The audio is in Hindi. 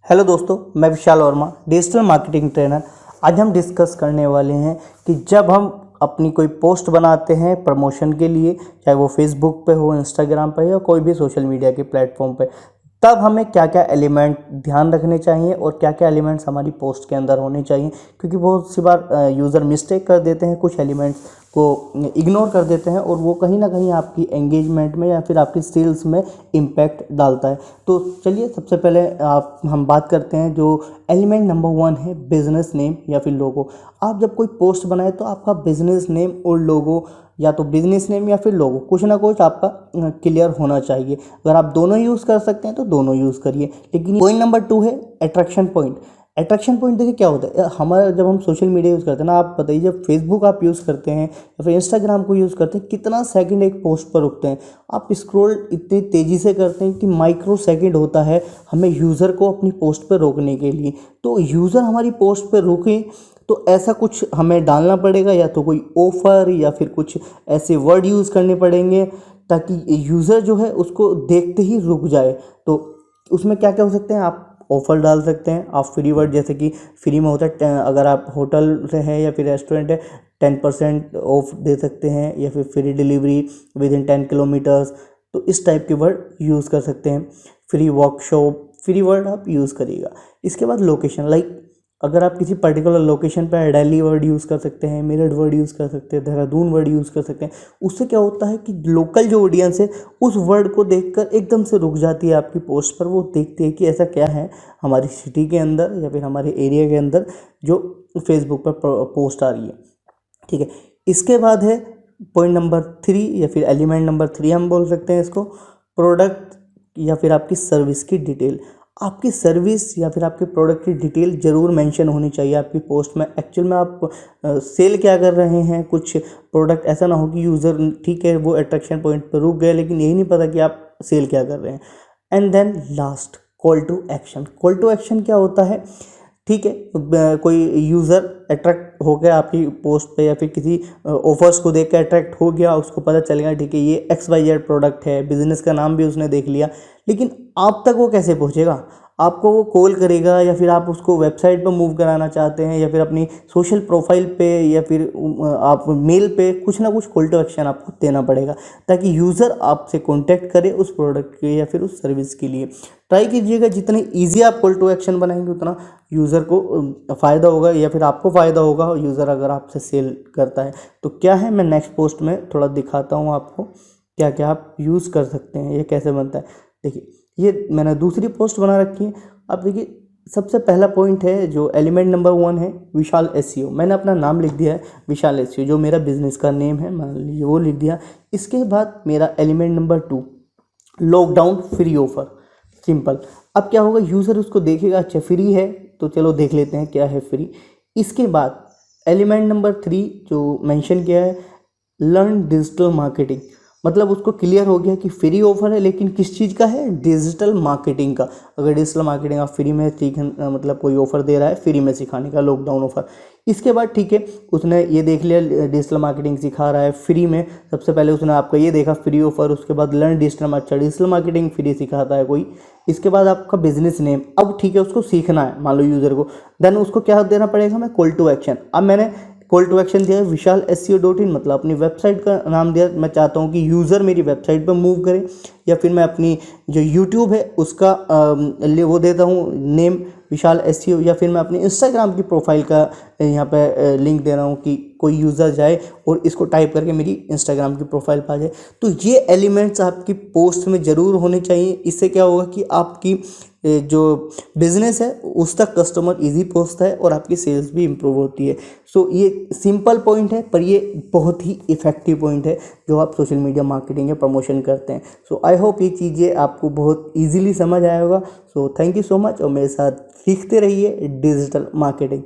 हेलो दोस्तों, मैं विशाल वर्मा, डिजिटल मार्केटिंग ट्रेनर। आज हम डिस्कस करने वाले हैं कि जब हम अपनी कोई पोस्ट बनाते हैं प्रमोशन के लिए, चाहे वो फेसबुक पे हो, इंस्टाग्राम पे या कोई भी सोशल मीडिया के प्लेटफॉर्म पे, तब हमें क्या क्या एलिमेंट ध्यान रखने चाहिए और क्या क्या एलिमेंट्स हमारी पोस्ट के अंदर होने चाहिए। क्योंकि बहुत सी बार यूज़र मिस्टेक कर देते हैं, कुछ एलिमेंट्स को इग्नोर कर देते हैं और वो कहीं ना कहीं आपकी एंगेजमेंट में या फिर आपकी सेल्स में इम्पैक्ट डालता है। तो चलिए सबसे पहले हम बात करते हैं जो एलिमेंट नंबर 1 है, बिजनेस नेम या फिर लोगो। आप जब कोई पोस्ट बनाए तो आपका बिजनेस नेम और लोगो, या तो बिजनेस नेम या फिर लोगो, कुछ ना कुछ आपका क्लियर होना चाहिए। अगर आप दोनों यूज़ कर सकते हैं तो दोनों यूज़ करिए। लेकिन पॉइंट नंबर 2 है अट्रैक्शन पॉइंट। अट्रैक्शन पॉइंट देखिए क्या होता है, हमारा जब हम सोशल मीडिया यूज़ करते हैं ना, आप बताइए जब फेसबुक आप यूज़ करते हैं या फिर इंस्टाग्राम को यूज़ करते हैं, कितना सेकंड एक पोस्ट पर रुकते हैं। आप स्क्रॉल इतनी तेज़ी से करते हैं कि माइक्रो सेकंड होता है हमें यूज़र को अपनी पोस्ट पर रोकने के लिए। तो यूज़र हमारी पोस्ट पर रुके तो ऐसा कुछ हमें डालना पड़ेगा, या तो कोई ऑफ़र या फिर कुछ ऐसे वर्ड यूज़ करने पड़ेंगे ताकि यूज़र जो है उसको देखते ही रुक जाए। तो उसमें क्या क्या हो सकते हैं, आप ऑफ़र डाल सकते हैं, आप फ्री वर्ड, जैसे कि फ्री में होता है अगर आप होटल से हैं या फिर रेस्टोरेंट है 10% ऑफ दे सकते हैं, या फिर free delivery with in 10 kilometres. तो इस टाइप के वर्ड यूज़ कर सकते हैं। फ्री वर्कशॉप, फ्री वर्ड आप यूज़ करिएगा। इसके बाद लोकेशन, लाइक अगर आप किसी पर्टिकुलर लोकेशन पर दिल्ली वर्ड यूज़ कर सकते हैं, मेरठ वर्ड यूज़ कर सकते हैं, देहरादून वर्ड यूज़ कर सकते हैं। उससे क्या होता है कि लोकल जो ऑडियंस है उस वर्ड को देखकर एकदम से रुक जाती है आपकी पोस्ट पर। वो देखती है कि ऐसा क्या है हमारी सिटी के अंदर या फिर हमारे एरिया के अंदर जो फेसबुक पर पोस्ट आ रही है। ठीक है, इसके बाद है पॉइंट नंबर 3 या फिर एलिमेंट नंबर 3 हम बोल सकते हैं इसको, प्रोडक्ट या फिर आपकी सर्विस की डिटेल। आपकी सर्विस या फिर आपके प्रोडक्ट की डिटेल ज़रूर मेंशन होनी चाहिए आपकी पोस्ट में। एक्चुअल में आप सेल क्या कर रहे हैं, कुछ प्रोडक्ट ऐसा ना हो कि यूज़र ठीक है वो अट्रैक्शन पॉइंट पर रुक गए लेकिन यही नहीं पता कि आप सेल क्या कर रहे हैं। And then last, call to action. Call to action क्या होता है, ठीक है, कोई यूज़र अट्रैक्ट हो गया आपकी पोस्ट पे या फिर किसी ऑफर्स को देख के अट्रैक्ट हो गया, उसको पता चल गया ठीक है ये XYZ प्रोडक्ट है, बिजनेस का नाम भी उसने देख लिया, लेकिन आप तक वो कैसे पहुंचेगा? आपको वो कॉल करेगा या फिर आप उसको वेबसाइट पर मूव कराना चाहते हैं या फिर अपनी सोशल प्रोफाइल पे या फिर आप मेल पे, कुछ ना कुछ कॉल टू एक्शन आपको देना पड़ेगा ताकि यूज़र आपसे कांटेक्ट करे उस प्रोडक्ट के या फिर उस सर्विस के लिए। ट्राई कीजिएगा जितने ईजी आप कॉल टू एक्शन बनाएंगे उतना यूज़र को फ़ायदा होगा या फिर आपको फ़ायदा होगा, यूज़र अगर आपसे सेल करता है। तो क्या है, मैं नेक्स्ट पोस्ट में थोड़ा दिखाता हूँ आपको क्या क्या आप यूज़ कर सकते हैं, ये कैसे बनता है। देखिए ये मैंने दूसरी पोस्ट बना रखी है। अब देखिए सबसे पहला पॉइंट है जो एलिमेंट नंबर 1 है, विशाल SEO। मैंने अपना नाम लिख दिया है विशाल SEO, जो मेरा बिजनेस का नेम है मान लीजिए वो लिख दिया। इसके बाद मेरा element number 2, lockdown free offer. Simple. अब क्या होगा, यूज़र उसको देखेगा, अच्छा फ्री है तो चलो देख लेते हैं क्या है फ्री। इसके बाद एलिमेंट नंबर 3 जो मेंशन किया है, लर्न डिजिटल मार्केटिंग। मतलब उसको क्लियर हो गया कि फ्री ऑफर है लेकिन किस चीज़ का है, डिजिटल मार्केटिंग का। अगर डिजिटल मार्केटिंग आप फ्री में सीख, मतलब कोई ऑफर दे रहा है फ्री में सिखाने का, लॉकडाउन ऑफर। इसके बाद ठीक है, उसने ये देख लिया डिजिटल मार्केटिंग सिखा रहा है फ्री में। सबसे पहले उसने आपका ये देखा फ्री ऑफर, उसके बाद लर्न डिजिटल मार्केटिंग फ्री सिखाता है कोई। इसके बाद आपका बिजनेस नेम, अब ठीक है उसको सीखना है मान लो यूज़र को, देन उसको क्या देना पड़ेगा, मैं कॉल टू एक्शन। अब मैंने कॉल टू एक्शन दिया है विशाल SEO.in, मतलब अपनी वेबसाइट का नाम दिया। मैं चाहता हूँ कि यूज़र मेरी वेबसाइट पर मूव करे, या फिर मैं अपनी जो यूट्यूब है उसका वो देता हूँ नेम विशाल SEO, या फिर मैं अपनी इंस्टाग्राम की प्रोफाइल का यहाँ पे लिंक दे रहा हूँ कि कोई यूज़र जाए और इसको टाइप करके मेरी इंस्टाग्राम की प्रोफाइल पा जाए। तो ये एलिमेंट्स आपकी पोस्ट में ज़रूर होने चाहिए। इससे क्या होगा कि आपकी जो बिज़नेस है उस तक कस्टमर इजी पहुंचता है और आपकी सेल्स भी इम्प्रूव होती है। सो ये सिंपल पॉइंट है पर ये बहुत ही इफ़ेक्टिव पॉइंट है जो आप सोशल मीडिया मार्केटिंग या प्रमोशन करते हैं। सो आई होप ये चीज़ें आपको बहुत ईजिली समझ आया होगा। So thank you so much और मेरे साथ सीखते रहिए डिजिटल मार्केटिंग।